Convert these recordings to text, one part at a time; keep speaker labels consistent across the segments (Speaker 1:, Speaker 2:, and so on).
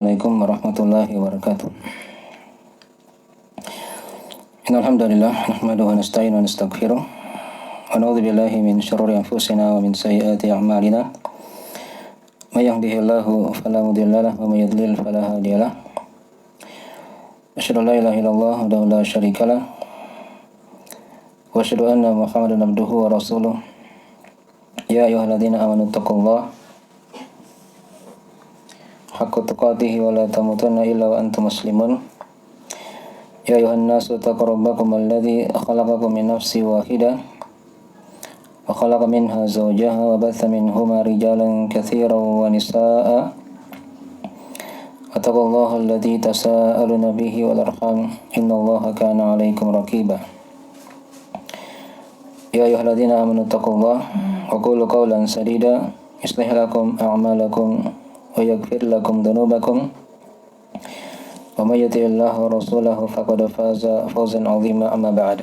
Speaker 1: Assalamualaikum warahmatullahi wabarakatuh. Innal hamdalillah nahmaduhu wa nasta'inu wa nastaghfiruh wa na'udzu billahi min shururi anfusina wa min sayyiati a'malina. May yahdihillahu fala mudilla lahu wa may yudlil fala hadiya lahu. Asyhadu an la ilaha illallah wahdahu la syarika lahu wa asyhadu anna Muhammadan abduhu wa rasuluh. Ya ayyuhalladzina amanu taqullaha haqqa tuqatih wa la tamutunna illa wa antum muslimun. Ya ayuhan nasu taqu rabbakum alladzi khalaqakum min nafsin wahidah wa khalaqa minha zawjaha wa batha minhuma rijalan katsiran wa nisaa'a. Wattaqullaha alladzi tasaaluna bihi wal arham innallaha kana 'alaikum raqiba. Ya ayyuhalladzina amanu taqullaha wa qulu qawlan sadida yuslih lakum a'malakum wa yaghfir lakum dhunubakum wa may yuti'illaha wa rasulahu faqad faza fawzan 'azima amma ba'd.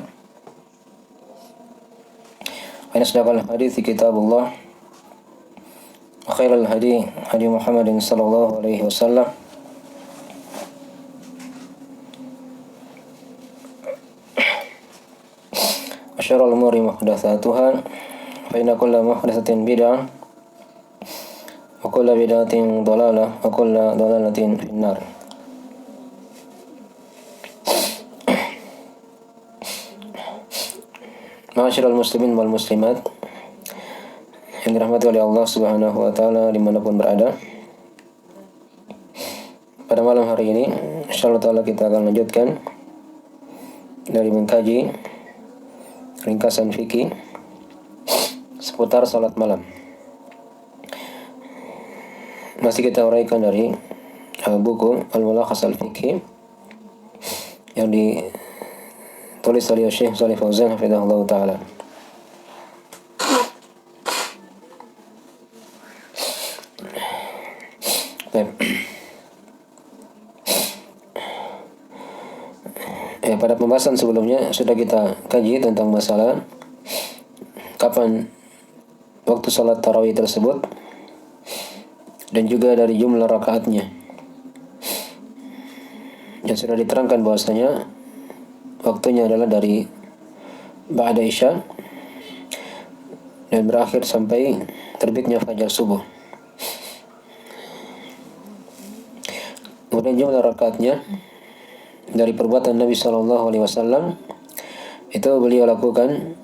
Speaker 1: Fa asdaqal hadithi kitabullah wa khairal hadi Muhammadin sallallahu alaihi wasallam wa syarrul umuri muhdatsatuha fa inna kulla muhdatsatin bid'ah wa kulla bid'atin dhalalah wa kulla dhalalatin finnar. Ma'asyiral muslimin wal muslimat yang dirahmati oleh Allah Subhanahu wa taala dimanapun berada. Pada malam hari ini insyaallah taala kita akan lanjutkan dari mengkaji ringkasan fikih seputar salat malam. Masih kita uraikan dari buku Al-Mulakhas Al-Fiqhi yang ditulis oleh Syekh Shalih Fauzan hafizahullah taala. Pada pembahasan sebelumnya sudah kita kaji tentang masalah kapan waktu salat tarawih tersebut dan juga dari jumlah rakaatnya. Yang sudah diterangkan bahwasanya waktunya adalah dari ba'da isya dan berakhir sampai terbitnya fajar subuh. Kemudian jumlah rakaatnya dari perbuatan Nabi sallallahu alaihi wasallam itu beliau lakukan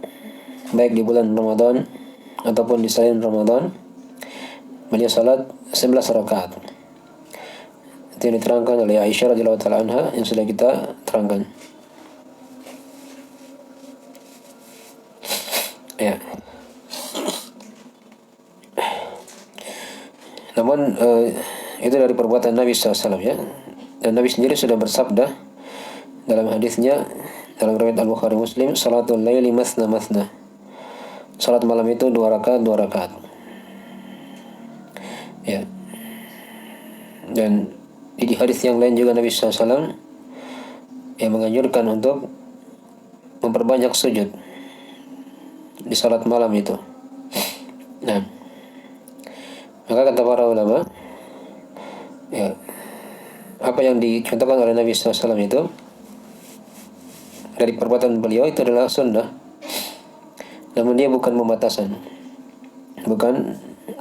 Speaker 1: baik di bulan Ramadan ataupun di selain Ramadan. Beliau salat 11 rakaat. Itu yang diterangkan oleh Aisyah radhiyallahu taala anha yang sudah kita terangkan. Ya. Namun itu dari perbuatan Nabi SAW ya. Dan Nabi sendiri sudah bersabda dalam hadisnya dalam riwayat Al-Bukhari Muslim, salatul laili mathna mathna. Salat malam itu 2 rakaat. Ya. Dan di hadis yang lain juga Nabi SAW yang menganjurkan untuk memperbanyak sujud di salat malam itu. Nah, maka kata para ulama, ya, apa yang dicontohkan oleh Nabi SAW itu dari perbuatan beliau itu adalah sunnah, namun dia bukan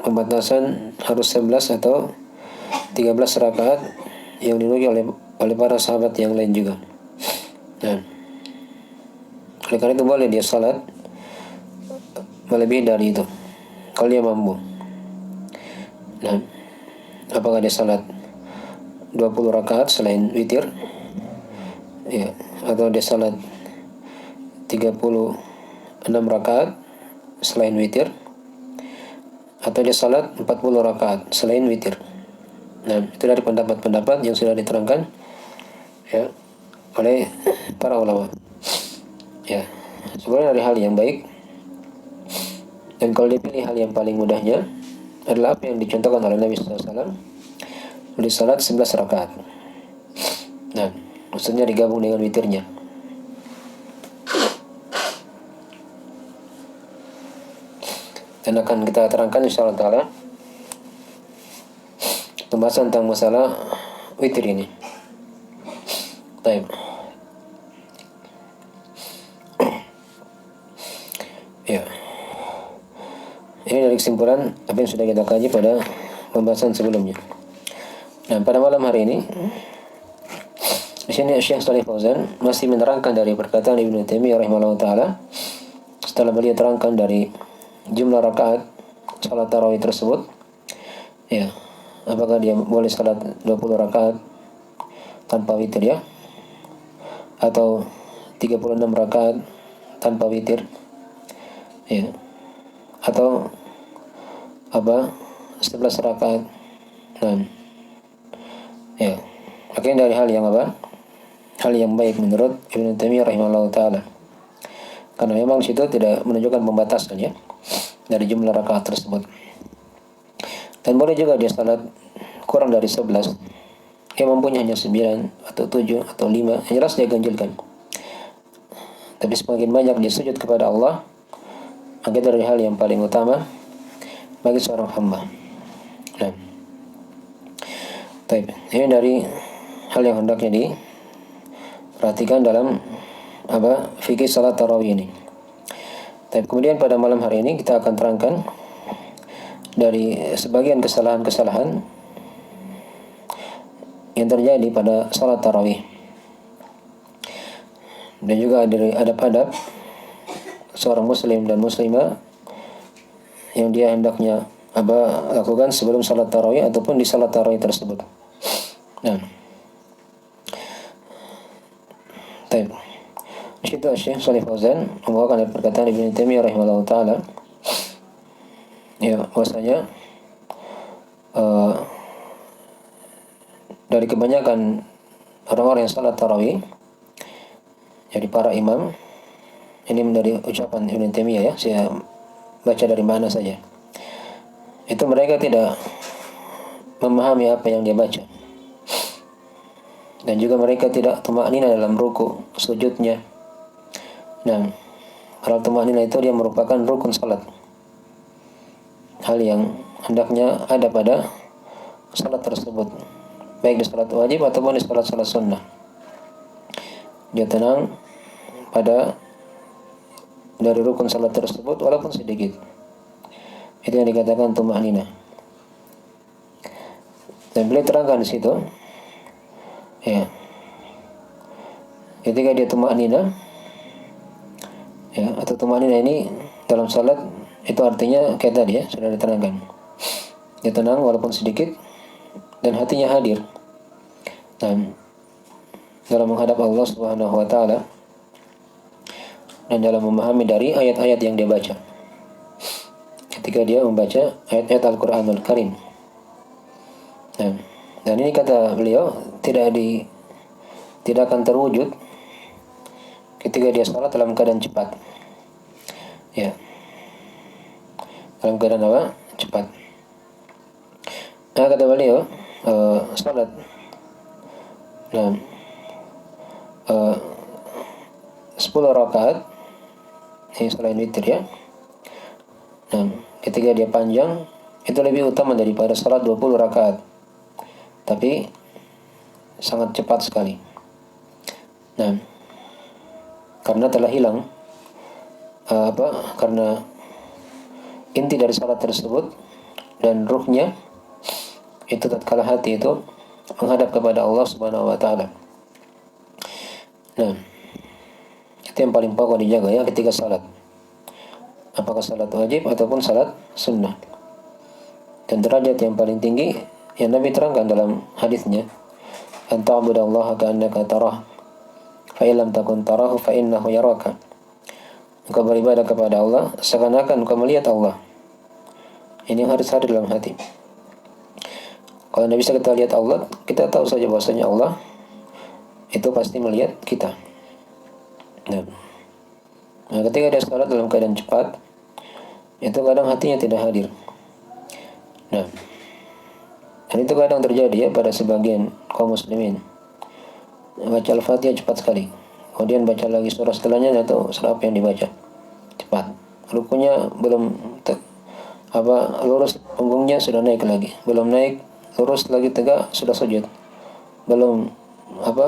Speaker 1: pembatasan harus 11 atau 13 rakaat yang dinukil oleh para sahabat yang lain juga. Nah, oleh karena itu boleh dia salat melebihi dari itu kalau dia mampu. Nah, apakah dia salat 20 rakaat selain witir ya, atau dia salat 36 rakaat selain witir, atau dia salat 40 rakaat selain witir. Nah, itu dari pendapat-pendapat yang sudah diterangkan ya oleh para ulama. Ya, sebenarnya dari hal yang baik, dan kalau dipilih hal yang paling mudahnya adalah apa yang dicontohkan oleh Nabi SAW, beliau salat 11 rakaat. Nah, maksudnya digabung dengan witirnya. Dan akan kita terangkan insyaallah taala pembahasan tentang masalah witir ini. Baik. Ya. Ini dari kesimpulan apa yang sudah kita kaji pada pembahasan sebelumnya. Nah, pada malam hari ini di sini Syekh Shalih Fauzan masih menerangkan dari perkataan Ibnu Taimiyah rahimahullah taala setelah beliau terangkan dari jumlah rakaat salat tarawih tersebut. Ya. Apakah dia boleh salat 20 rakaat tanpa witir ya? Atau 36 rakaat tanpa witir? Ya. Atau 11 rakaat. Nah, ya. Makanya dari hal yang hal yang baik menurut Ibnu Taimiyah rahimahullah taala. Karena memang di situ tidak menunjukkan pembatasan ya dari jumlah rakaat tersebut. Dan boleh juga dia salat kurang dari 11. Dia mampunya hanya 9 atau 7 atau 5. Yang jelas dia ganjilkan. Tapi semakin banyak dia sujud kepada Allah, maka dari hal yang paling utama bagi seorang hamba. Nah, ini dari hal yang hendaknya diperhatikan dalam fikih salat tarawih ini. Tapi kemudian pada malam hari ini kita akan terangkan dari sebagian kesalahan-kesalahan yang terjadi pada salat tarawih, dan juga dari adab-adab seorang muslim dan muslimah yang dia hendaknya lakukan sebelum salat tarawih ataupun di salat tarawih tersebut. Nah, di situ Syekh Shalih Fauzan membawakan perkataan Ibnu Taimiyah rahimahullah taala, ya, bahwasanya dari kebanyakan orang-orang yang salat tarawih, jadi para imam, ini dari ucapan Ibnu Taimiyah ya, saya baca dari mana saja, itu mereka tidak memahami apa yang dia baca, dan juga mereka tidak tumaknina dalam ruku sujudnya. Nah, kalau tumaknina itu dia merupakan rukun salat, hal yang hendaknya ada pada salat tersebut, baik di salat wajib ataupun di salat-salat sunnah. Dia tenang pada dari rukun salat tersebut walaupun sedikit. Itu yang dikatakan tumaknina. Dan beliau terangkan di situ, ya, ketika dia tumaknina, ya, atau tumaknina ini dalam salat itu artinya kayak tadi ya, sudah diterangkan. Dia tenang walaupun sedikit dan hatinya hadir. Dan dalam menghadap Allah Subhanahu wa taala dan dalam memahami dari ayat-ayat yang dia baca. Ketika dia membaca ayat-ayat Al-Qur'anul Karim. Dan ini kata beliau tidak akan terwujud ketika dia salat dalam keadaan cepat. Ya. Dalam keadaan apa? Cepat. Nah, kata beliau, salat 10 rakaat ini selain witir ya. Nah, ketika dia panjang itu lebih utama daripada salat 20 rakaat. Tapi sangat cepat sekali. Nah, karena telah hilang karena inti dari salat tersebut dan ruhnya itu tatkala hati itu menghadap kepada Allah Subhanahu wa taala. Nah, itu yang paling pokok dijaga ya ketika salat. Apakah salat wajib ataupun salat sunnah. Dan derajat yang paling tinggi yang Nabi terangkan dalam hadisnya, an ta'budallaha ka'annaka tarah, fa in lam takun tarahu fa innahu yaraka. Engkau beribadah kepada Allah seakan-akan engkau melihat Allah. Ini harus hadir dalam hati. Kalau tidak bisa kita lihat Allah, kita tahu saja bahwasanya Allah itu pasti melihat kita. Nah, ketika dia salat dalam keadaan cepat, itu kadang hatinya tidak hadir. Nah, dan itu kadang terjadi ya pada sebagian kaum muslimin. Baca Al-Fatihah cepat sekali, kemudian baca lagi surah setelahnya atau surah apa yang dibaca cepat. Rukunya belum lurus, punggungnya sudah naik lagi, belum naik lurus lagi tegak sudah sujud. belum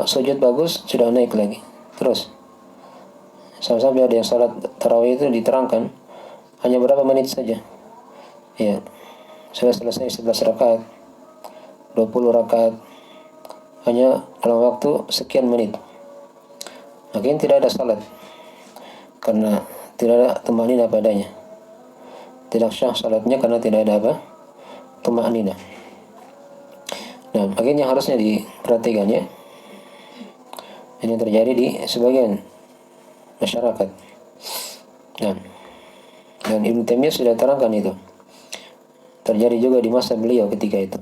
Speaker 1: sujud bagus sudah naik lagi terus. Sampai ada yang salat tarawih itu diterangkan hanya berapa menit saja. Ya, sudah selesai 11 rakaat, 20 rakaat, hanya dalam waktu sekian menit. Mungkin tidak ada salat karena tidak ada tumanina padanya. Tidak syah salatnya karena tidak ada tumanina. Nah, akhirnya harusnya diperhatikan ya. Ini terjadi di sebagian masyarakat. Nah, dan Ibnu Taimiyah sudah terangkan itu. Terjadi juga di masa beliau ketika itu.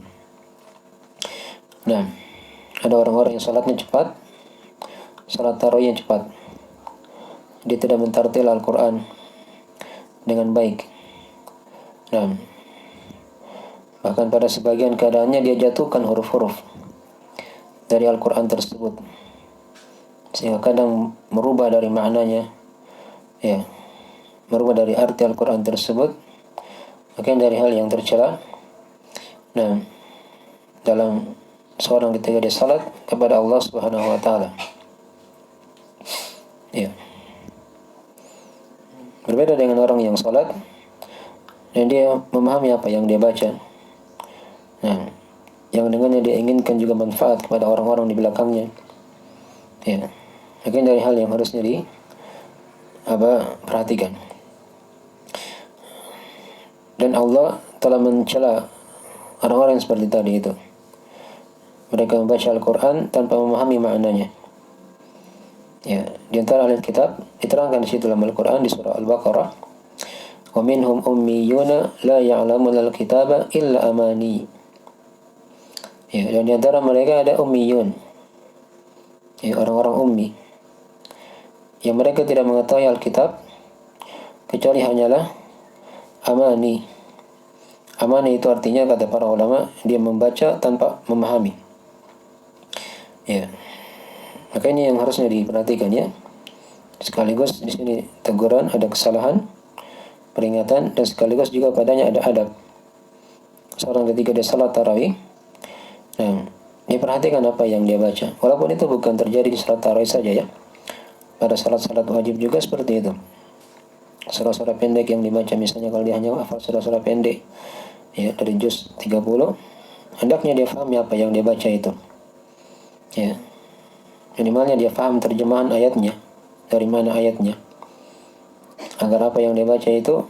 Speaker 1: Nah, ada orang-orang yang salatnya cepat, salat tarawihnya cepat. Dia tidak mentartil Al-Quran dengan baik. Nah, bahkan pada sebagian keadaannya dia jatuhkan huruf-huruf dari Al-Quran tersebut, sehingga kadang merubah dari maknanya, ya, merubah dari arti Al-Quran tersebut. Mungkin dari hal yang tercela. Nah, dalam seorang ketika dia salat kepada Allah Subhanahu wa taala. Ya. Berbeda dengan orang yang salat dan dia memahami apa yang dia baca. Nah, yang dengannya dia inginkan juga manfaat kepada orang-orang di belakangnya. Ya. Mungkin dari hal yang harusnya perhatikan. Dan Allah telah mencela orang-orang yang seperti tadi itu. Mereka membaca Al-Quran tanpa memahami maknanya. Ya, di antara ahli kitab diterangkan di situ dalam Al-Quran di surah Al-Baqarah, "Wa minhum ummiyuna la ya'lamuna al-kitaba illa amani." Ya, dan di antara mereka ada ummiyun. Ya, orang-orang ummi. Yang mereka tidak mengetahui Alkitab kecuali hanyalah amani. Amani itu artinya kata para ulama dia membaca tanpa memahami. Ya. Maka ini yang harusnya diperhatikan ya. Sekaligus di sini teguran, ada kesalahan, peringatan, dan sekaligus juga padanya ada adab. Seorang ketika dia salat tarawih, nah, dia perhatikan apa yang dia baca. Walaupun itu bukan terjadi di salat tarawih saja ya. Pada salat-salat wajib juga seperti itu. Surah-surah pendek yang dibaca, misalnya kalau dia hanya hafal surah-surah pendek ya dari juz 30, hendaknya dia pahami apa yang dia baca itu. Ya. Minimalnya dia paham terjemahan ayatnya, dari mana ayatnya, agar apa yang dia baca itu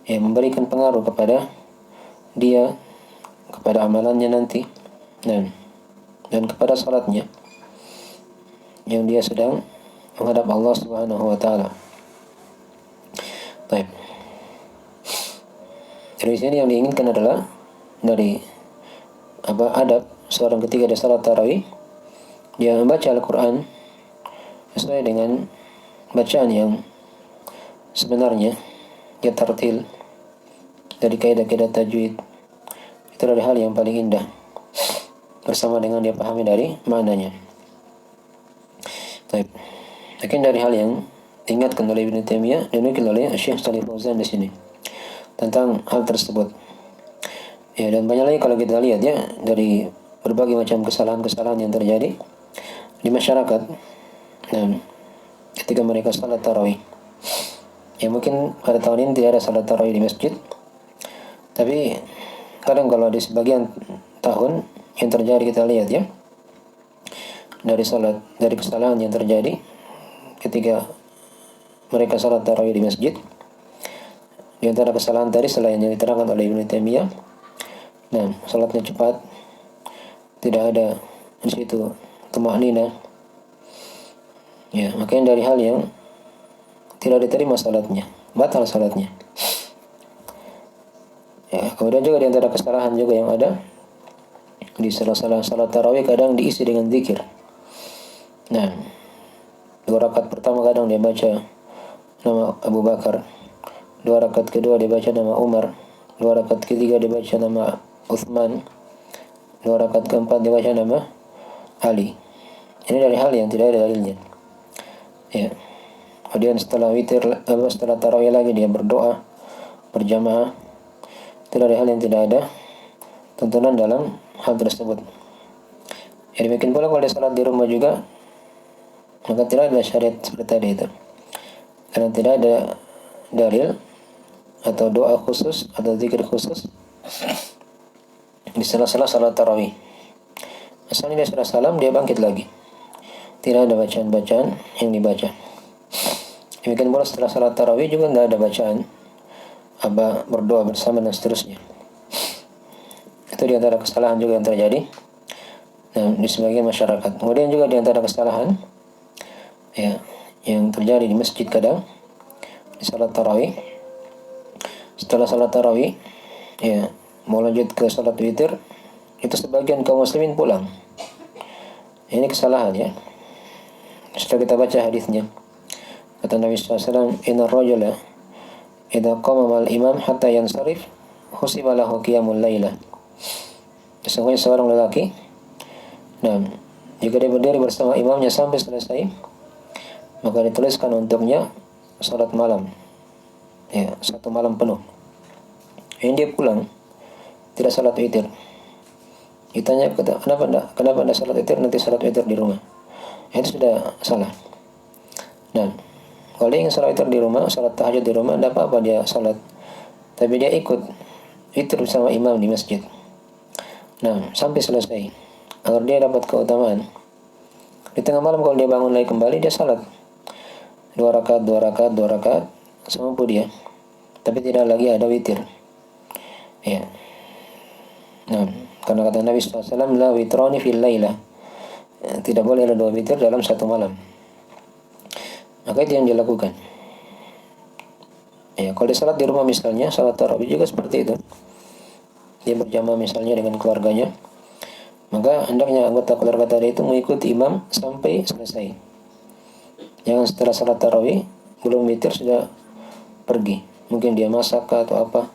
Speaker 1: ya memberikan pengaruh kepada dia, kepada amalannya nanti, dan kepada salatnya yang dia sedang menghadap Allah Subhanahu wa taala. Baik. Dari sini yang diinginkan adalah dari adab seorang ketika dia salat tarawih, dia membaca Al-Quran sesuai dengan bacaan yang sebenarnya, dia tartil dari kaidah-kaidah tajwid. Itu adalah hal yang paling indah bersama dengan dia pahami dari maknanya. Baik. Mungkin dari hal yang diingatkan oleh Ibnu Taimiyah dan dinukil oleh Syekh Shalih Fauzan di sini tentang hal tersebut. Ya, dan banyak lagi kalau kita lihat ya dari berbagai macam kesalahan-kesalahan yang terjadi di masyarakat. Nah, ketika mereka salat tarawih, ya mungkin pada tahun ini tidak ada salat tarawih di masjid, tapi kadang kalau di sebagian tahun yang terjadi kita lihat ya dari kesalahan yang terjadi ketika mereka salat tarawih di masjid. Di antara kesalahan tadi selain yang diterangkan oleh Ibnu Taimiyah, nah, salatnya cepat, tidak ada di situ tumanina. Ya, makanya dari hal yang tidak diterima salatnya, batal salatnya. Ya, kemudian juga di antara kesalahan juga yang ada di salat tarawih kadang diisi dengan zikir. Nah, 2 rakaat pertama kadang dia baca nama Abu Bakar, 2 rakaat kedua dia baca nama Umar, 2 rakaat ketiga dia baca nama Uthman, 2 rakaat keempat dia baca nama Ali. Ini dari hal yang tidak ada dalilnya. Ya. Kemudian setelah setelah tarawih lagi dia berdoa berjamaah. Itu dari hal yang tidak ada tuntunan dalam hal tersebut. Ya demikian pula kalau dia salat di rumah juga, maka tidak ada syariat seperti tadi itu. Karena tidak ada dalil atau doa khusus atau zikir khusus di sela-sela salat tarawih. Asalnya dia sudah salam, dia bangkit lagi. Tidak ada bacaan-bacaan yang dibaca. Demikian pula setelah salat tarawih juga tidak ada bacaan apa berdoa bersama dan seterusnya. Itu di antara kesalahan juga yang terjadi di sebagian masyarakat. Kemudian juga di antara kesalahan ya yang terjadi di masjid kadang di salat tarawih, setelah salat tarawih ya mau lanjut ke salat witir, itu sebagian kaum muslimin pulang. Ini kesalahan ya. Setelah kita baca hadisnya, kata Nabi SAW, inna rajula idza qama ma'al imam hatta yansarif husiba lahu qiyamul lailah. Sesungguhnya seorang lelaki, jika dia berdiri bersama imamnya sampai selesai, maka dituliskan untuknya salat malam, ya, 1 malam penuh. Ini dia pulang, tidak salat witir. Ditanya, kenapa anda salat witir, nanti salat witir di rumah. Itu sudah salah. Kalau dia ingin salat witir di rumah, salat tahajud di rumah, tidak apa-apa dia salat. Tapi dia ikut witir bersama imam di masjid. Sampai selesai, agar dia dapat keutamaan. Di tengah malam kalau dia bangun lagi kembali, dia salat 2 rakaat, semampu dia. Tapi tidak lagi ada witir. Ya. Karena kata Nabi SAW, la witrani fil lailah. Tidak boleh ada 2 witir dalam 1 malam. Maka itu yang dilakukan. Ya, kalau dia salat di rumah misalnya, salat tarawih juga seperti itu. Dia berjamaah misalnya dengan keluarganya, maka hendaknya anggota keluarga tadi itu mengikuti imam sampai selesai. Jangan setelah salat tarawih belum witir sudah pergi. Mungkin dia masak atau apa.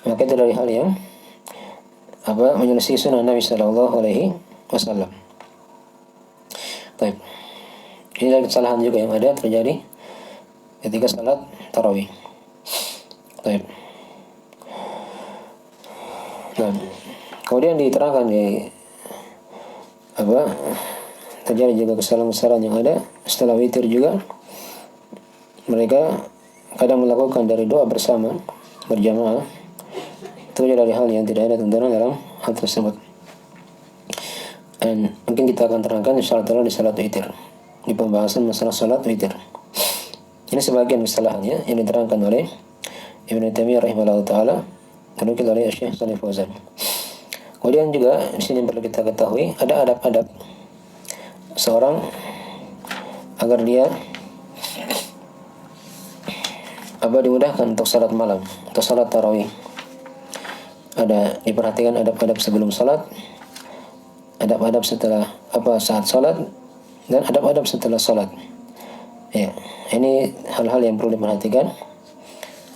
Speaker 1: Maka itu dari hal yang menyelisih sunnah Nabi Sallallahu Alaihi Wasallam. Baik. Ini adalah kesalahan juga yang ada terjadi ketika salat tarawih. Baik. Kemudian diterangkan terjadi juga kesalahan-kesalahan yang ada setelah witir juga. Mereka kadang melakukan dari doa bersama berjamaah. Itu dari hal yang tidak ada tuntunan dalam hal tersebut. Dan mungkin kita akan terangkan insyaallah di salat witir, di pembahasan masalah salat witir. Ini sebagian kesalahannya yang diterangkan oleh Ibnu Taimiyah rahimahullah taala, dinukil oleh Syekh Shalih Fauzan. Kemudian juga di sini perlu kita ketahui ada adab-adab seorang agar dia dimudahkan untuk salat malam atau salat tarawih. Ada diperhatikan adab-adab sebelum salat, adab-adab setelah saat salat, dan adab-adab setelah salat. Ya, ini hal-hal yang perlu diperhatikan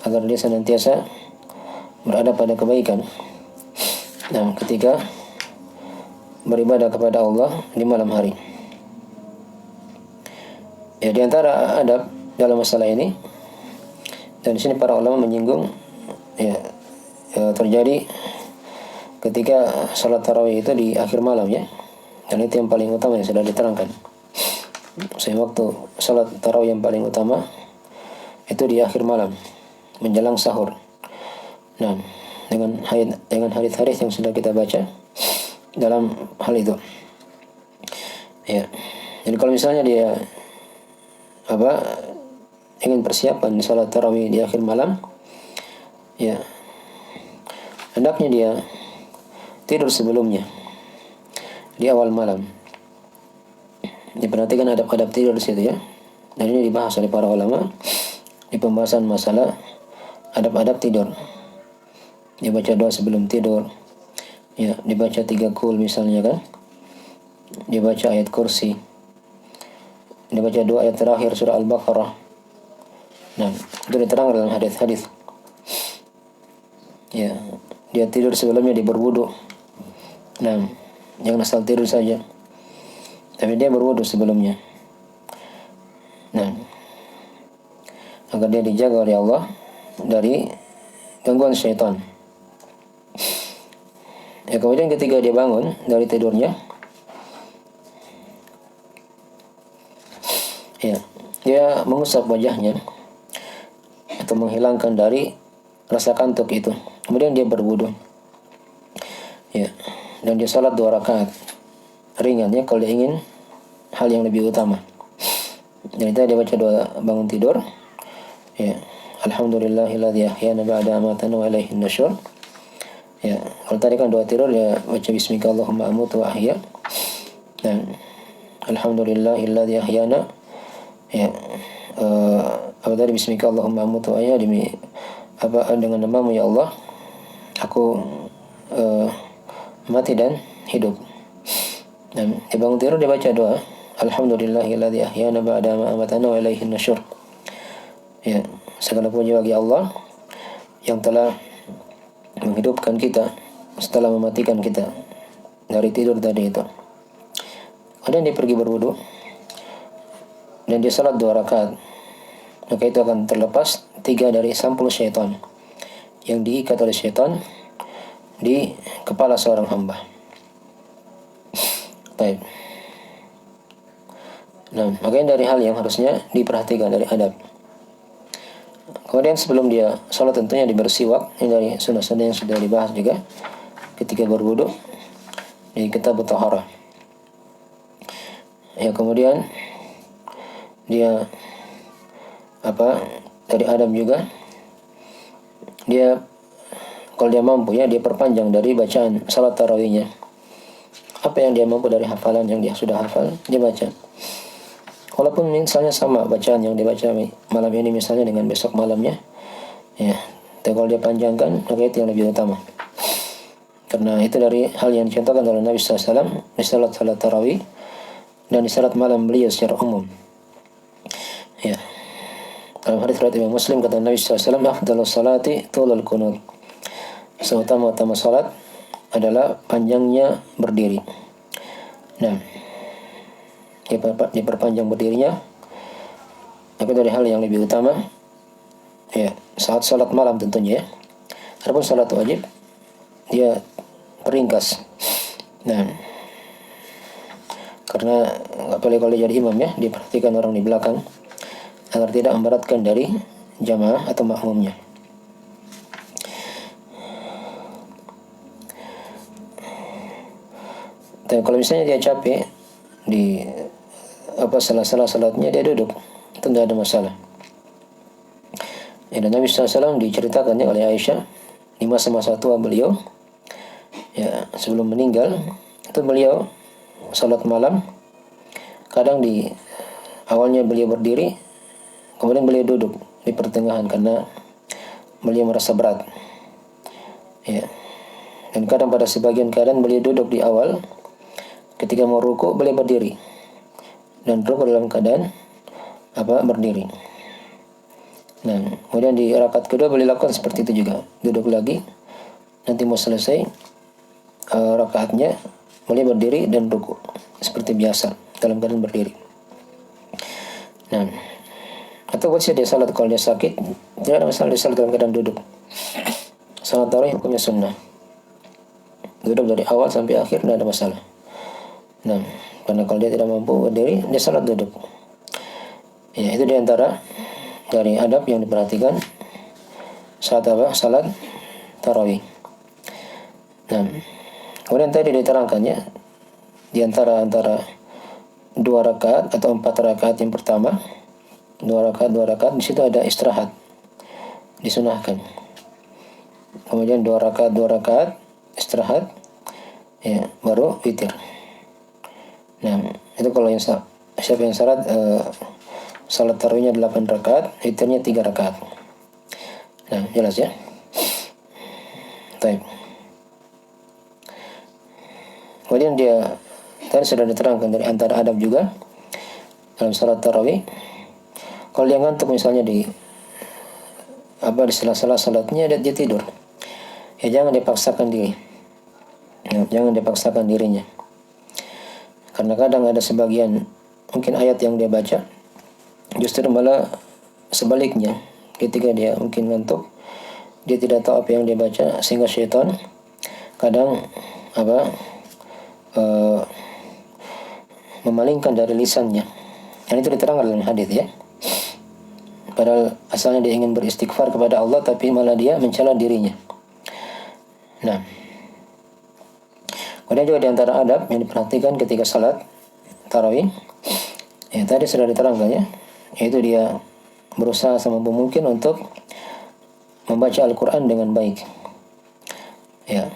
Speaker 1: agar dia senantiasa berada pada kebaikan. Ketika beribadah kepada Allah di malam hari. Ya, di antara adab dalam masalah ini, dan di sini para ulama menyinggung terjadi ketika salat tarawih itu di akhir malam ya. Dan itu yang paling utama yang sudah diterangkan. Waktu salat tarawih yang paling utama itu di akhir malam menjelang sahur. Dengan hadis-hadis yang sudah kita baca dalam hal itu. Ya. Jadi kalau misalnya dia ingin persiapan salat tarawih di akhir malam, ya hendaknya dia tidur sebelumnya di awal malam. Diperhatikan adab-adab tidur di situ ya. Dan ini dibahas oleh para ulama di pembahasan masalah adab-adab tidur. Dibaca doa sebelum tidur. Ya, dibaca 3 qul misalnya kan. Dibaca ayat kursi. Dibaca 2 ayat terakhir surah Al-Baqarah. Itu diterangkan dalam hadis-hadis. Ya, dia tidur sebelumnya dia berwudu. Jangan asal tidur saja. Tapi dia berwudu sebelumnya. Agar dia dijaga oleh Allah dari gangguan syaitan. Ya, kemudian ketika dia bangun dari tidurnya, Ya, dia mengusap wajahnya atau menghilangkan dari rasa kantuk itu. Kemudian dia berwudu. Ya, dan dia salat 2 rakaat ringan ya kalau dia ingin hal yang lebih utama. Jadi tadi dia baca doa bangun tidur. Ya, alhamdulillahilladzi ahyana ba'da amatana wa ilaihin nusyur. Ya, kalau tadi kan doa tidur dia baca bismika Allahumma amutu wa ahya. Dan alhamdulillahilladzi ahyana ya apa tadi bismika Allahumma amutu wa ahya demi apa dengan namamu ya Allah aku mati dan hidup. Dan di bangun tidur dia baca doa alhamdulillahilladzi ahyana ba'da ma amatana wa ilaihin nusyur. Ya, segala puji bagi Allah yang telah menghidupkan kita setelah mematikan kita dari tidur tadi itu. Kemudian dia pergi berwudu dan dia salat 2 rakaat. Maka itu akan terlepas 3 dari sampul syaitan yang diikat oleh syaitan di kepala seorang hamba. Baik. Nah, makanya dari hal yang harusnya diperhatikan dari adab. Kemudian sebelum dia sholat tentunya dia bersiwak. Ini dari sunnah-sunnah yang sudah dibahas juga ketika berwudu di kitab Taharah. Ya, kemudian dia dari adab juga dia kalau dia mampu ya dia perpanjang dari bacaan salat tarawihnya. Apa yang dia mampu dari hafalan yang dia sudah hafal dia baca. Walaupun misalnya sama bacaan yang dibaca malam ini misalnya dengan besok malamnya, ya, tapi kalau dia panjangkan maka itu yang lebih utama. Karena itu dari hal yang dicontohkan oleh Nabi SAW di salat tarawih dan di salat malam beliau secara umum. Ya, dalam hadis riwayat Imam Muslim kata Nabi SAW, afdalus salati tulul qunut. Seutama-utama salat adalah panjangnya berdiri. Nah, diperpanjang berdirinya itu dari hal yang lebih utama ya saat salat malam tentunya ya. Adapun salat wajib dia peringkas. Nah, karena apalagi kalau jadi imam ya diperhatikan orang di belakang agar tidak memberatkan dari jamaah atau makmumnya. Dan kalau misalnya dia capek di salah salatnya dia duduk, itu tidak ada masalah. Ya, dan Nabi SAW diceritakannya oleh Aisyah di masa-masa tua beliau, ya sebelum meninggal itu beliau salat malam, kadang di awalnya beliau berdiri, kemudian beliau duduk di pertengahan karena beliau merasa berat. Ya, dan kadang pada sebagian keadaan beliau duduk di awal, ketika mau ruku beliau berdiri. Dan rukuk dalam keadaan berdiri. Nah, kemudian di rakaat kedua beliau lakukan seperti itu juga, duduk lagi. Nanti mau selesai rakaatnya beliau berdiri dan rukuk seperti biasa dalam keadaan berdiri. Nah, atau buat dia salat kalau dia sakit tidak ada masalah dia salat dalam keadaan duduk. Salat tarawih hukumnya sunnah, duduk dari awal sampai akhir tidak ada masalah. Nah, karena kalau dia tidak mampu berdiri, dia salat duduk. Ya, itu diantara dari adab yang diperhatikan saat salat tarawih. Nah, kemudian tadi diterangkannya diantara 2 rakaat atau 4 rakaat yang pertama, 2 rakaat di situ ada istirahat, disunahkan. Kemudian 2 rakaat istirahat, ya baru witir. Nah, itu kalau yang siapa yang salat salat tarawihnya 8 rakaat, witirnya 3 rakaat. Nah, jelas ya. Baik. Kemudian dia tadi sudah diterangkan dari antara adab juga dalam salat tarawih. Kalau dia ngantuk misalnya di sela-sela salatnya dia tidur, ya jangan dipaksakan diri. Ya, jangan dipaksakan dirinya. Karena kadang ada sebagian mungkin ayat yang dia baca justru malah sebaliknya, ketika dia mungkin ngantuk dia tidak tahu apa yang dia baca sehingga syaitan kadang memalingkan dari lisannya Dan itu diterangkan dalam hadis ya. Padahal asalnya dia ingin beristighfar kepada Allah, tapi malah dia mencela dirinya. Nah, kemudian juga di antara adab yang diperhatikan ketika salat tarawih, ya tadi sudah diterangkan ya, yaitu dia berusaha semampu mungkin untuk membaca Al-Quran dengan baik. Ya,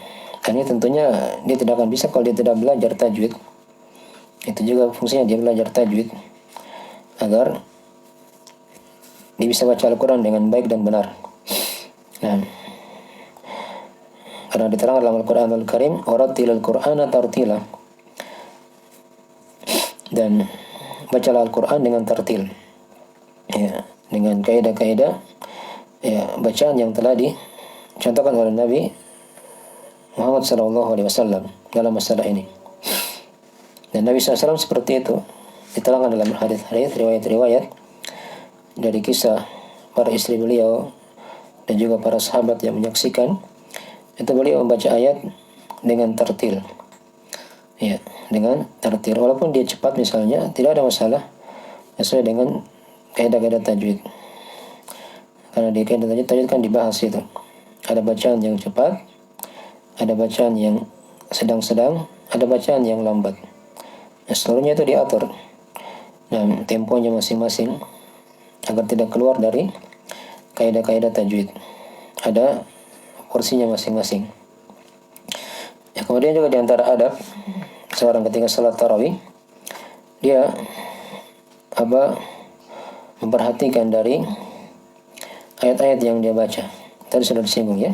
Speaker 1: dan ini tentunya dia tidak akan bisa kalau dia tidak belajar tajwid. Itu juga fungsinya dia belajar tajwid agar dia bisa baca Al-Quran dengan baik dan benar. Nah, karena diterangkan dalam Al-Quran Al-Karim, "Warattilil Qur'ana tartila." Dan bacalah Al-Quran dengan tartil. Ya, dengan kaidah-kaidah ya bacaan yang telah dicontohkan oleh Nabi Muhammad SAW dalam masalah ini. Dan Nabi SAW seperti itu diterangkan dalam hadis-hadis, riwayat-riwayat dari kisah para istri beliau dan juga para sahabat yang menyaksikan, itu beliau membaca ayat dengan tartil. Ya, dengan tartil. Walaupun dia cepat misalnya, tidak ada masalah sesuai dengan kaidah-kaidah tajwid. Karena di kaidah tajwid kan dibahas itu. Ada bacaan yang cepat, ada bacaan yang sedang-sedang, ada bacaan yang lambat. Nah, seluruhnya itu diatur. Nah, temponya masing-masing agar tidak keluar dari kaidah-kaidah tajwid. Ada porsinya masing-masing. Ya, kemudian juga di antara adab seorang ketika salat tarawih, dia memperhatikan dari ayat-ayat yang dia baca. Tadi sudah disinggung ya.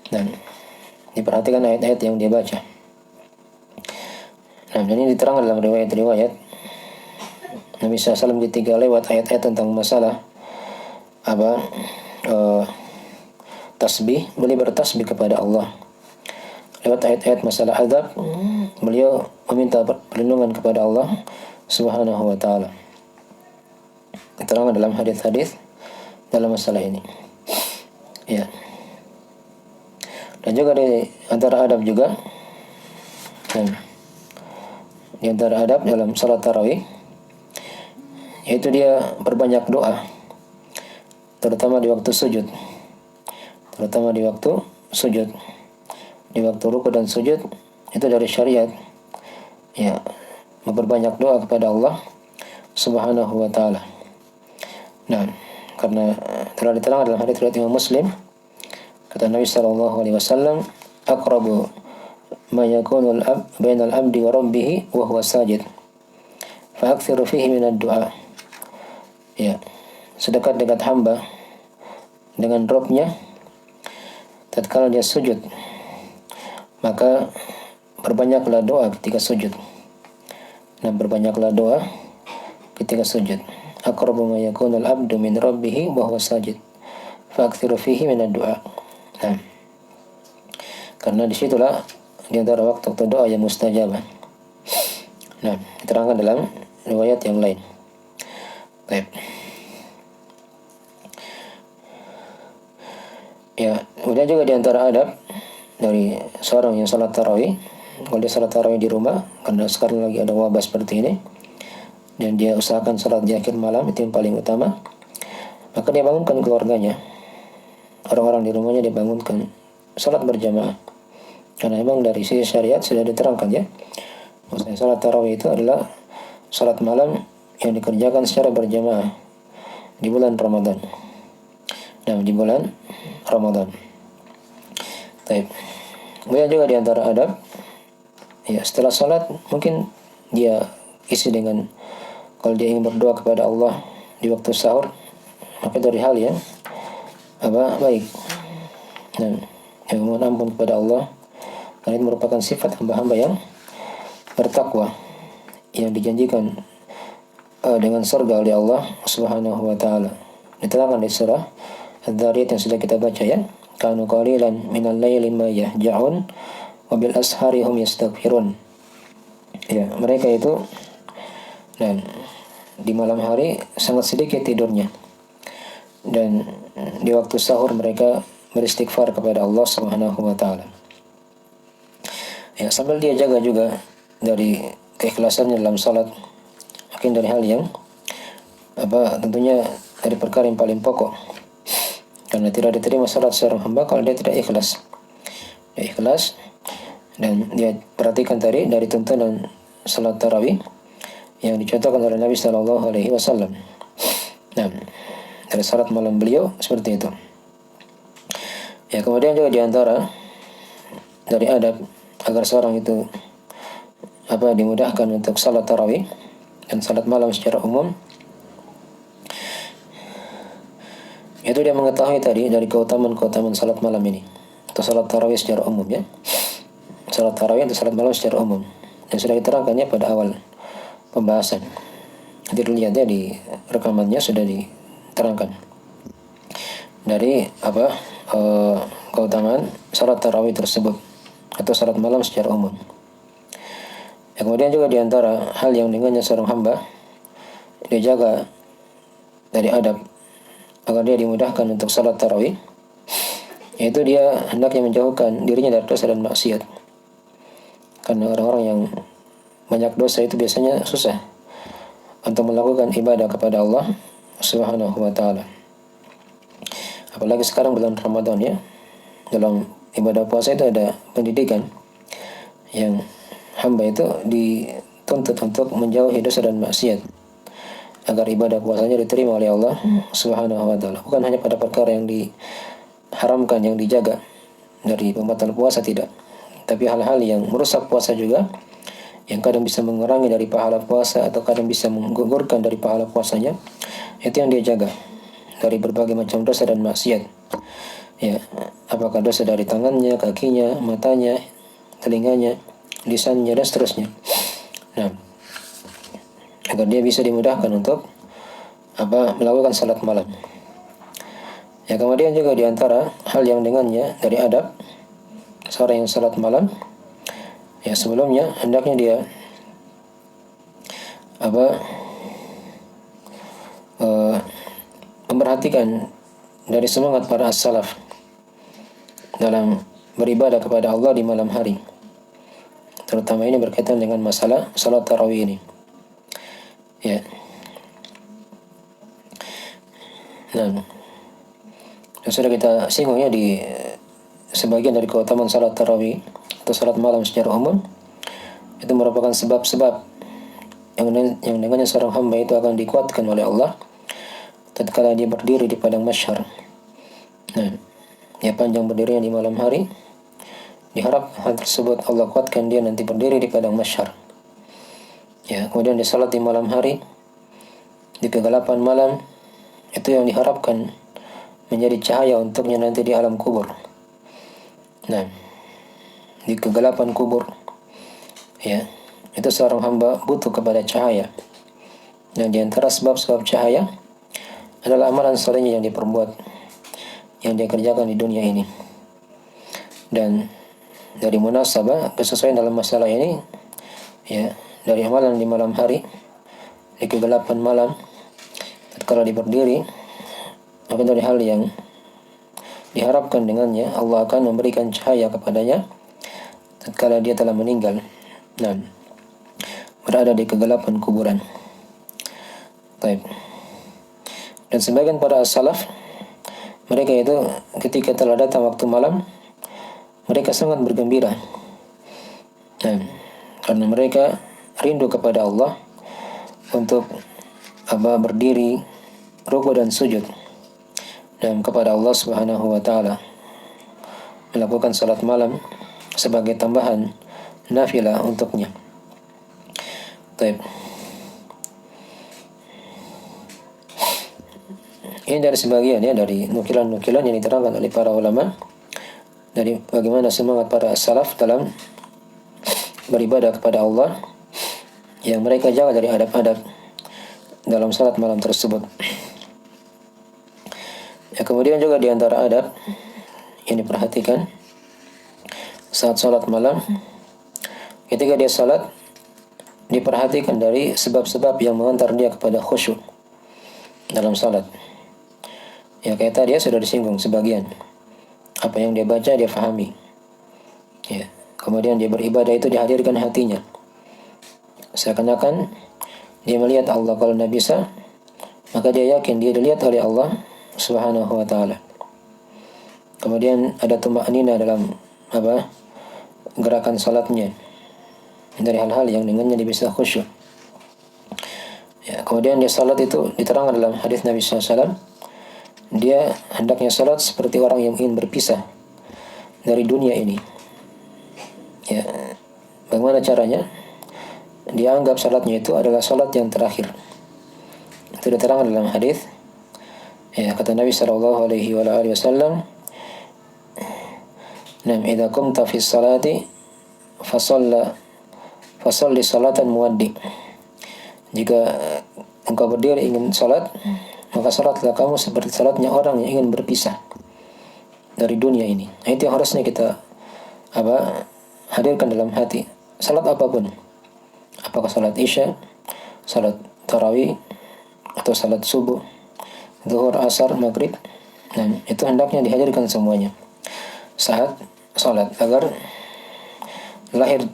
Speaker 1: Dan diperhatikan ayat-ayat yang dia baca. Nah, dan ini diterangkan dalam riwayat-riwayat Nabi SAW ketika lewat ayat-ayat tentang masalah tasbih, beliau bertasbih kepada Allah. Lewat ayat-ayat masalah azab, beliau meminta perlindungan kepada Allah Subhanahu wa taala. Diterangkan dalam hadis-hadis dalam masalah ini. Ya. Dan juga di antara adab juga, di antara adab dalam salat tarawih, yaitu dia berbanyak doa, terutama di waktu sujud. Di waktu ruku dan sujud, itu dari syariat. Ya, memperbanyak doa kepada Allah Subhanahu wa taala. Nah, karena telah diterangkan dalam hadis riwayat Imam Muslim, kata Nabi sallallahu alaihi wasallam, "Aqrabu ma yakunu bainal abdi wa rabbih wa huwa sajid. Fa'aktsiru fihi minad du'a." Ya, sedekat-dekat hamba dengan Rabb-nya tatkala dia sujud, maka berbanyaklah doa ketika sujud. Nah, berbanyaklah doa ketika sujud. Aqrabu ma yakunu al-'abdu min rabbih wa huwa sajid. Fa'aktsiru fihi minad du'a. Nah, karena disitulah di antara waktu doa yang mustajabah. Nah, diterangkan dalam riwayat yang lain. Baik. Ya, kemudian juga di antara adab dari seorang yang salat tarawih, kalau dia salat tarawih di rumah, karena sekarang lagi ada wabah seperti ini, dan dia usahakan salat di akhir malam, itu yang paling utama, maka dia bangunkan keluarganya, orang-orang di rumahnya dia bangunkan salat berjamaah. Karena memang dari sisi syariat sudah diterangkan ya, maksudnya salat tarawih itu adalah salat malam yang dikerjakan secara berjamaah di bulan Ramadan. Nah, di bulan Ramadan. Baik. Kemudian juga di antara adab, ya setelah salat mungkin dia isi dengan, kalau dia ingin berdoa kepada Allah di waktu sahur, maka dari hal yang baik. Dan yang memohon ampun kepada Allah, karena itu merupakan sifat hamba-hamba yang bertakwa, yang dijanjikan dengan surga oleh Allah Subhanahu wa taala. Diterangkan di surah Adz-Dzariyat yang sudah kita baca ya. Kanu qalilan minal laili ma yahja'un wa bil ashari hum yastaghfirun. Ya, mereka itu dan di malam hari sangat sedikit tidurnya. Dan di waktu sahur mereka beristighfar kepada Allah Subhanahu wa taala. Ya, sambil dia jaga juga dari keikhlasannya dalam salat, mungkin dari hal yang tentunya dari perkara yang paling pokok, karena tidak diterima salat seorang hamba kalau dia tidak ikhlas. Dia ikhlas, dan dia perhatikan tadi dari tuntunan salat tarawih yang dicontohkan oleh Nabi Shallallahu Alaihi Wasallam. Nah, dari salat malam beliau seperti itu. Ya, kemudian juga diantara dari adab agar seorang itu dimudahkan untuk salat tarawih dan salat malam secara umum, itu dia mengetahui tadi dari keutamaan salat malam ini atau salat tarawih secara umum, ya. Salat tarawih atau salat malam secara umum, yang sudah diterangkannya pada awal pembahasan. Nanti dilihat ya di rekamannya sudah diterangkan dari keutamaan salat tarawih tersebut atau salat malam secara umum. Ya, kemudian juga diantara hal yang dengannya seorang hamba dia jaga dari adab agar dia dimudahkan untuk salat tarawih, yaitu dia hendaknya menjauhkan dirinya dari dosa dan maksiat. Karena orang-orang yang banyak dosa itu biasanya susah untuk melakukan ibadah kepada Allah Subhanahu wa taala. Apalagi sekarang bulan Ramadan, ya. Dalam ibadah puasa itu ada pendidikan yang hamba itu dituntut untuk menjauhi dosa dan maksiat agar ibadah puasanya diterima oleh Allah Subhanahu wa taala. Bukan hanya pada perkara yang diharamkan, yang dijaga dari pembatal puasa, tidak. Tapi hal-hal yang merusak puasa juga, yang kadang bisa mengurangi dari pahala puasa atau kadang bisa menggugurkan dari pahala puasanya, itu yang dia jaga dari berbagai macam dosa dan maksiat. Ya, apakah dosa dari tangannya, kakinya, matanya, telinganya, lisannya, dan seterusnya. Nah, agar dia bisa dimudahkan untuk melakukan salat malam. Ya, kemudian juga diantara hal yang dengannya dari adab seorang yang salat malam, ya, sebelumnya hendaknya dia memperhatikan dari semangat para as-salaf dalam beribadah kepada Allah di malam hari. Terutama ini berkaitan dengan masalah salat tarawih ini. Ya. Nah, sudah kita singgung ya di sebagian dari keutamaan salat tarawih atau salat malam secara umum, itu merupakan sebab-sebab yang dengannya seorang hamba itu akan dikuatkan oleh Allah tatkala dia berdiri di padang mahsyar. Nah, dia panjang berdirinya di malam hari, diharap hal tersebut Allah kuatkan dia nanti berdiri di padang mahsyar. Ya, kemudian dia salat di malam hari, di kegelapan malam, itu yang diharapkan menjadi cahaya untuknya nanti di alam kubur. Nah, di kegelapan kubur, ya, itu seorang hamba butuh kepada cahaya. Dan di antara sebab-sebab cahaya adalah amalan solehnya yang diperbuat, yang dia kerjakan di dunia ini. Dan dari munasabah kesesuaian dalam masalah ini, ya, dari amalan di malam hari, di kegelapan malam, tatkala dia berdiri, akan dari hal yang diharapkan dengannya Allah akan memberikan cahaya kepadanya tatkala dia telah meninggal. Nah, berada di kegelapan kuburan. Baik. Dan sebagian para salaf, mereka itu ketika telah datang waktu malam, mereka sangat bergembira. Nah, karena mereka rindu kepada Allah untuk berdiri, rukuk dan sujud, dan kepada Allah Subhanahu wa taala, melakukan salat malam sebagai tambahan nafilah untuknya. Baik. Ini dari sebagian, ya, dari nukilan-nukilan yang diterangkan oleh para ulama dari bagaimana semangat para salaf dalam beribadah kepada Allah yang mereka jaga dari adab-adab dalam salat malam tersebut. Ya, kemudian juga di antara adab yang diperhatikan saat salat malam, ketika dia salat, diperhatikan dari sebab-sebab yang mengantar dia kepada khusyuk dalam salat. Ya, kayak tadi ya sudah disinggung sebagian. Apa yang dia baca dia fahami. Ya, kemudian dia beribadah itu dihadirkan hatinya. Seakan-akan dia melihat Allah. Kalau tidak bisa, maka dia yakin dia dilihat oleh Allah Subhanahu wa taala. Kemudian ada tuma'nina dalam gerakan salatnya, dari hal-hal yang dengannya dia bisa khusyuk. Ya, kemudian dia salat itu diterangkan dalam hadis Nabi SAW, dia hendaknya salat seperti orang yang ingin berpisah dari dunia ini. Ya, bagaimana caranya? Dia anggap salatnya itu adalah salat yang terakhir. Itu diterangkan dalam hadis. Ya, kata Nabi sallallahu alaihi wasallam, "Nam idza qumta fi salati fasalli salatan muwaddi." Jika engkau berdiri ingin salat, maka salatlah kamu seperti salatnya orang yang ingin berpisah dari dunia ini. Nah, itu yang harusnya kita hadirkan dalam hati. Salat apapun, apakah salat isya, salat tarawih, atau salat subuh, zuhur, asar, maghrib, nah itu hendaknya dihadirkan semuanya saat salat agar lahir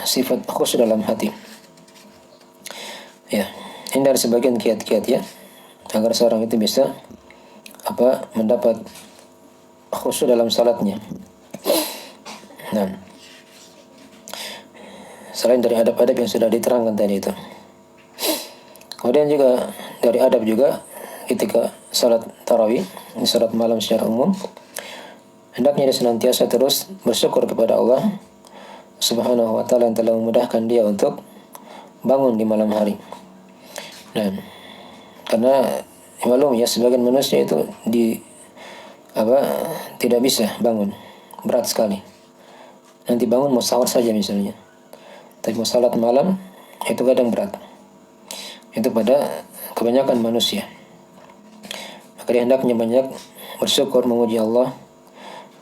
Speaker 1: sifat khusyuk dalam hati. Ya, hindari sebagian kiat-kiat ya, agar seorang itu bisa mendapat khusyuk dalam salatnya. Nah, selain dari adab-adab yang sudah diterangkan tadi itu, kemudian juga dari adab juga ketika salat tarawih, salat malam secara umum, hendaknya dia senantiasa terus bersyukur kepada Allah Subhanahu wa taala yang telah memudahkan dia untuk bangun di malam hari. Nah, karena maklum ya, sebagian manusia itu tidak bisa bangun, berat sekali. Nanti bangun mau sahur saja misalnya, tapi mau salat malam itu kadang berat. Itu pada kebanyakan manusia. Maka dia hendaknya banyak bersyukur, memuji Allah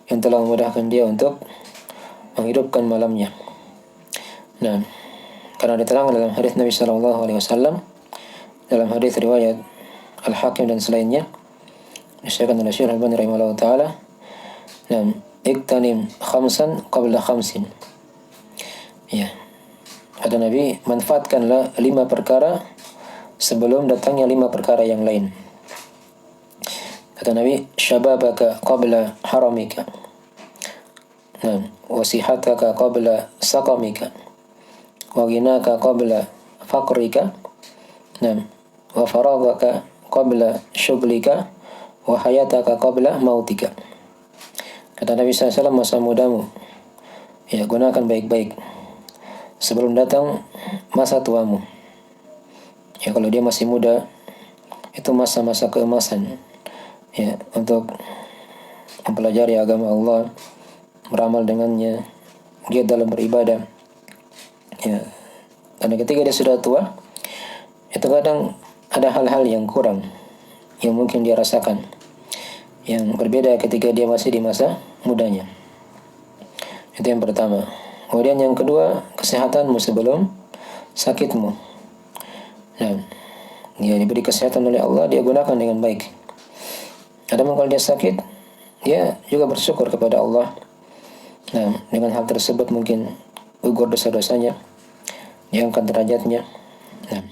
Speaker 1: yang telah memudahkan dia untuk menghidupkan malamnya. Nah, karena diterangkan dalam hadis Nabi sallallahu alaihi wasallam, dalam hadis riwayat Al-Hakim dan selainnya, disebutkan oleh Syekh Al-Albani rahimahullah taala, "Nam iktanim khamsan qabla khamsin." Ya. Kata Nabi, manfaatkanlah 5 perkara sebelum datangnya 5 perkara yang lain. Kata Nabi, syababaka qabla haramika. Nah, wasihataka qabla saqamika. Wa ghinaka qabla faqrika. Nah, wa faragaka qabla syughlika. Wa hayataka qabla mautika. Kata Nabi SAW, masa mudamu ya gunakan baik-baik sebelum datang masa tuamu. Ya, kalau dia masih muda, itu masa-masa keemasan ya untuk mempelajari agama Allah, beramal dengannya, giat dalam beribadah. Ya, karena ketika dia sudah tua, itu kadang ada hal-hal yang kurang yang mungkin dia rasakan, yang berbeda ketika dia masih di masa mudanya. Itu yang pertama. Kemudian yang kedua, kesehatanmu sebelum sakitmu. Nah, dia diberi kesehatan oleh Allah, dia gunakan dengan baik. Adapun kalau dia sakit, dia juga bersyukur kepada Allah. Nah, dengan hal tersebut mungkin gugur dosa-dosanya, diangkat derajatnya. Nah,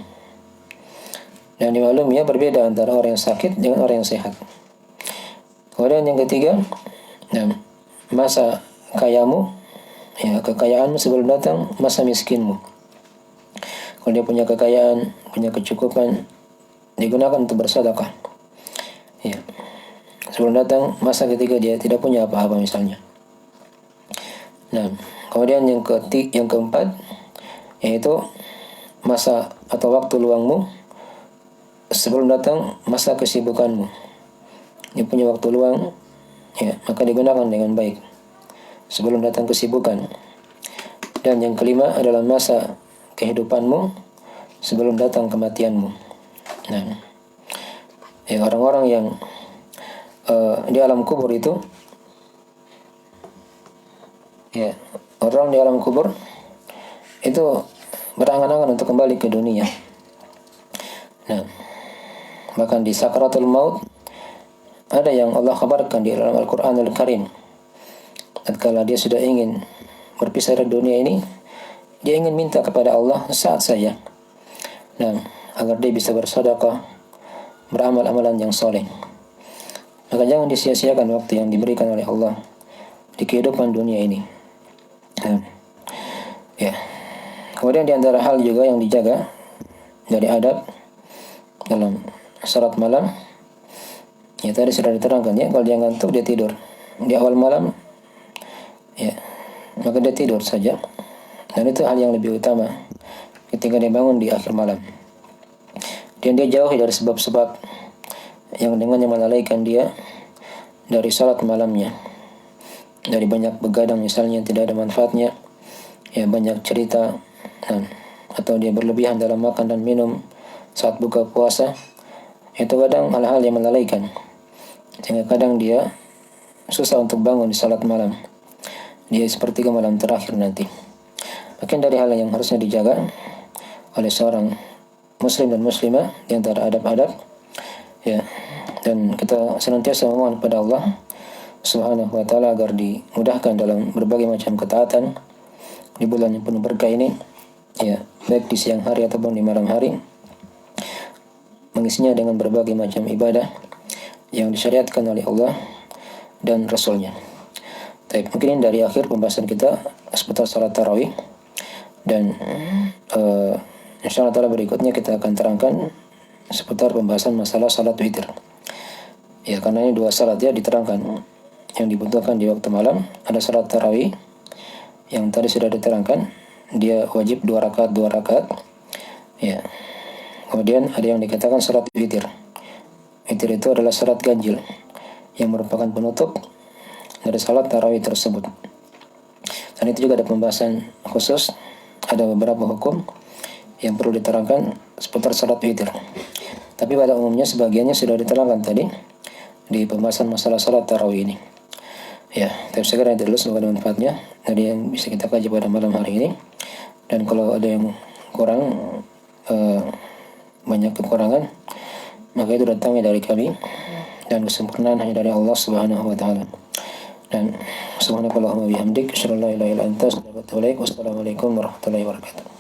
Speaker 1: dan dimaklum ya, berbeda antara orang yang sakit dengan orang yang sehat. Kemudian yang ketiga, nah, masa kayamu, ya kekayaanmu sebelum datang masa miskinmu. Kalau dia punya kekayaan, punya kecukupan, digunakan untuk bersedekah. Ya. Sebelum datang masa ketika dia tidak punya apa-apa misalnya. Nah, kemudian yang keempat, yaitu masa atau waktu luangmu sebelum datang masa kesibukanmu. Dia punya waktu luang, ya, maka digunakan dengan baik sebelum datang kesibukan. Dan yang kelima adalah masa kehidupanmu sebelum datang kematianmu. Nah, ya, orang-orang yang di alam kubur itu, ya, orang di alam kubur itu berangan-angan untuk kembali ke dunia. Nah, bahkan di sakaratul maut ada yang Allah kabarkan di dalam Al-Qur'anul Karim, tatkala dia sudah ingin berpisah dari dunia ini, dia ingin minta kepada Allah saat saja, nah, agar dia bisa bersedekah, beramal amalan yang soleh. Maka jangan disia-siakan waktu yang diberikan oleh Allah di kehidupan dunia ini. Ya. Kemudian di antara hal juga yang dijaga dari adab dalam salat malam, ya tadi sudah diterangkan ya, kalau dia ngantuk dia tidur di awal malam, ya maka dia tidur saja, dan itu hal yang lebih utama ketika dia bangun di akhir malam. Dan dia jauhi dari sebab-sebab yang dengannya melalaikan dia dari salat malamnya, dari banyak begadang misalnya tidak ada manfaatnya, ya banyak cerita, atau dia berlebihan dalam makan dan minum saat buka puasa. Itu kadang hal-hal yang melalaikan, sehingga kadang dia susah untuk bangun di salat malam. Dia seperti ke malam terakhir nanti. Makin dari hal yang harusnya dijaga oleh seorang muslim dan muslimah di antara adab-adab, ya, dan kita senantiasa memohon kepada Allah Subhanahu wa taala agar dimudahkan dalam berbagai macam ketaatan di bulan yang penuh berkah ini, ya, baik di siang hari ataupun di malam hari, mengisinya dengan berbagai macam ibadah yang disyariatkan oleh Allah dan Rasulnya. Baik, mungkin dari akhir pembahasan kita seputar salat tarawih, dan insyaallah taala berikutnya kita akan terangkan seputar pembahasan masalah salat witir. Ya, karena ini dua salat ya diterangkan yang dibutuhkan di waktu malam. Ada salat tarawih yang tadi sudah diterangkan, dia wajib 2 rakaat. Ya. Kemudian ada yang dikatakan salat witir. Witir itu adalah salat ganjil yang merupakan penutup dari salat tarawih tersebut. Dan itu juga ada pembahasan khusus, ada beberapa hukum yang perlu diterangkan seputar salat witir. Tapi pada umumnya sebagiannya sudah diterangkan tadi di pembahasan masalah salat tarawih ini. Ya, tapi sekarang itu dulu, semoga ada manfaatnya dari yang bisa kita kaji pada malam hari ini. Dan kalau ada yang kurang, banyak kekurangan, maka itu datangnya dari kami, dan kesempurnaan hanya dari Allah Subhanahu wa taala. Dan subhanakallahumma bihamdik, asyhadu an la ilaha illa anta, astaghfiruka wa atubu ilaik. Wassalamualaikum warahmatullahi wabarakatuh.